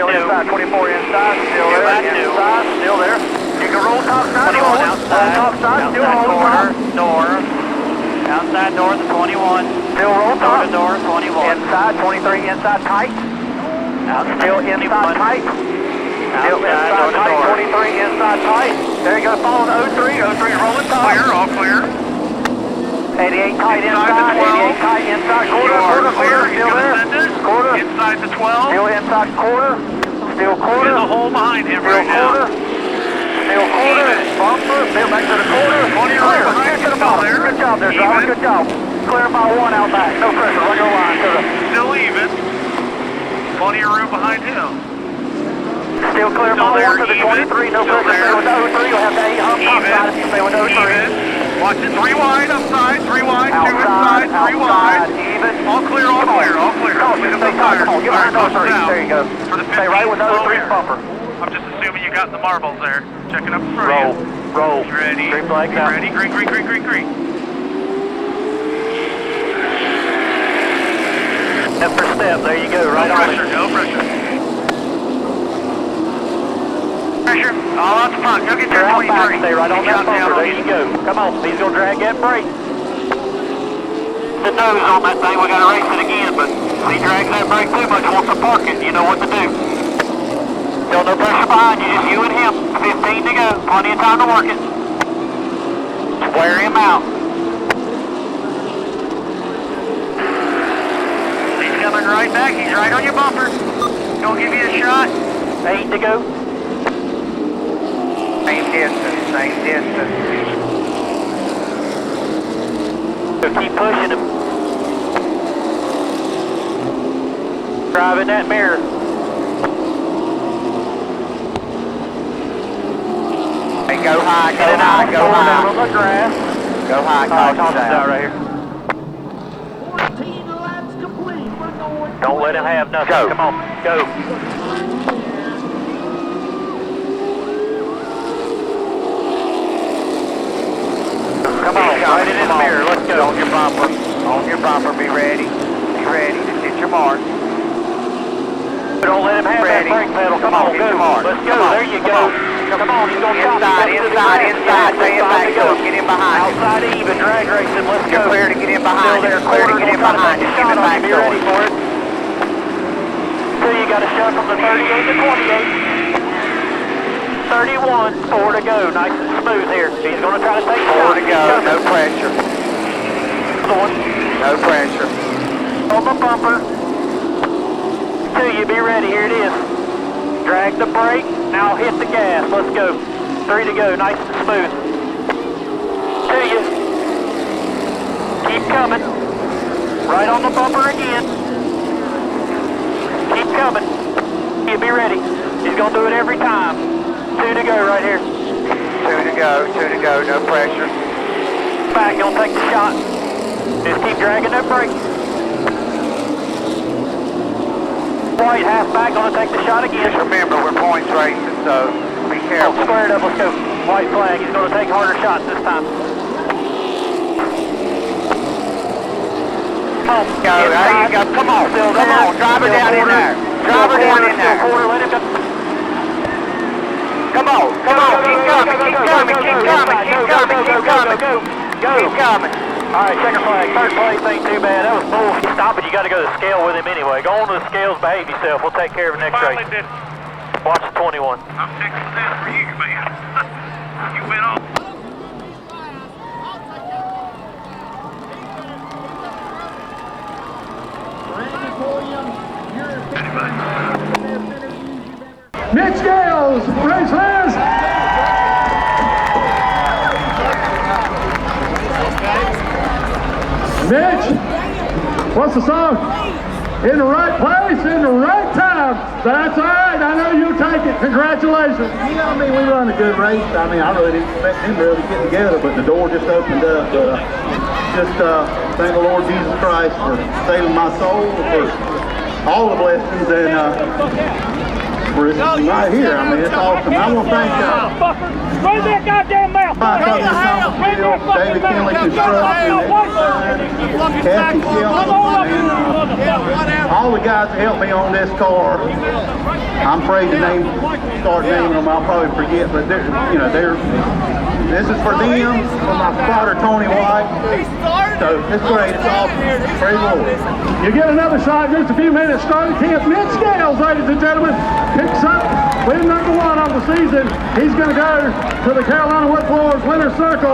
Still inside, 24 inside, still there, inside, still there. You can roll top side, 21 outside, top side, still outside hold corner, top. door, outside door, the 21. Still roll Door top. to door, 21. Inside, 23 inside tight. Outside, Still inside 21. tight. Still Outside, inside door to tight, door. 23 inside tight. There you go, following 03, 03 rolling top. Clear, all clear. 88 tight Inside inside, the 12. 88 tight inside, You quarter, are quarter, clear. quarter, He's still going to there. send it. Quarter, Inside the 12. still inside quarter, still quarter. There's a hole behind him Still right quarter, now. still quarter, bumper, still back to the quarter. 20 Clear, behind get to the you, bottom. still there. Good job there, driver, Even. good job. Clear by one out back, no pressure, run your line to the... Still even. Plenty of room behind him. Still clear Still by there, one to the even. 23, no Still pressure, stay there. with the 03, you'll have to 8 hump top side if you stay with the 03. Even. Watch it, 3 wide, upside, 3 wide, 2 Outside, inside, 3 outside, wide. even. All clear, all clear, all clear. Come on, Pick up stay the tight, tires. come on, get Tire behind the 03, pushes out. there you go. For the 15, Stay right with the slow 03 air. bumper. I'm just assuming you got the marbles there. Checking up for Roll, you. roll. You ready? Green flag You out. ready? Green, green, green, green, green. Step for step, there you go, right No on pressure, it. no pressure. Pressure, all out the front. Go get You're that out back, 23. stay right on He that shot down bumper, on there you. you go. Come on, he's gonna drag that brake. The nose on that thing, we gotta race it again, but if he drags that brake too much, wants to park it, you know what to do. Still no pressure behind you, just you and him. 15 to go, plenty of time to work it. Wear him out. He's coming right back. He's right on your bumper. Gonna give you a shot. 8 to go. Same distance, same distance. So keep pushing him. Driving that mirror. Hey, go high, go high, go high. Down on the grass. Go high, caution's out right here. 14 laps complete. We're going. Don't let him have nothing. Go. Come on, go. Come on, right in his mirror. Let's go. On your bumper. On your bumper. Be ready. Be ready. Just hit your mark. Don't let him have that brake pedal. Come on, go. Let's go. There you go. Come on, he's going to chop inside. Stay in back. Go. Get in behind. Outside even. Drag racing. Let's go. Clear to get in behind. Still there. Clear to get in behind. Just give it back. Be ready for it. So you got a shot from the 38 to 28. 31, 4 to go. Nice and smooth here. He's going to try to take 4 to go. No pressure. No pressure. On the bumper. To you. Be ready. Here it is. Drag the brake. Now hit the gas. Let's go. 3 to go. Nice and smooth. To you. Keep coming. Right on the bumper again. Keep coming. You be ready. He's going to do it every time. 2 to go right here. 2 to go, no pressure. Back, don't take the shot. Just keep dragging that brake. White, half back, gonna take the shot again. Just remember, we're points racing, so be careful. Oh, square it up, let's go. White flag, he's gonna take harder shots this time. Come on, go, there you go, come on, come on, drive it down in there. Drive her down in there. Let him go. Come on, keep coming, keep coming, keep coming, keep coming, keep coming, keep coming. All right, checker flag, third place ain't too bad. That was bull. Stop it, you got to go to the scale with him anyway. Go on to the scales, behave yourself. We'll take care of it next race. Watch the 21. I'm fixing that for you, man. You went on. Mitch Gales, race last. Mitch, what's the song? In the right place, in the right time. That's all right. I know you'll take it. Congratulations. You know, I mean, we run a good race. I mean, I really didn't expect him to really get together, but the door just opened up. Thank the Lord Jesus Christ for saving my soul, for all the blessings, and for this right here. I mean, it's awesome. I want to thank Bring that goddamn mouth! David Kinley Construction, Kathy Shelton, all the guys that helped me on this car. I'm afraid to start naming them. I'll probably forget, but this is for them, for my spotter Tony White. So it's great. It's awesome. Praise the Lord. You get another shot in just a few minutes. Starting 10th. Mitch Gales, ladies and gentlemen, picks up win number 1 of the season. He's going to go to the Carolina Wood Floors Winner's Circle.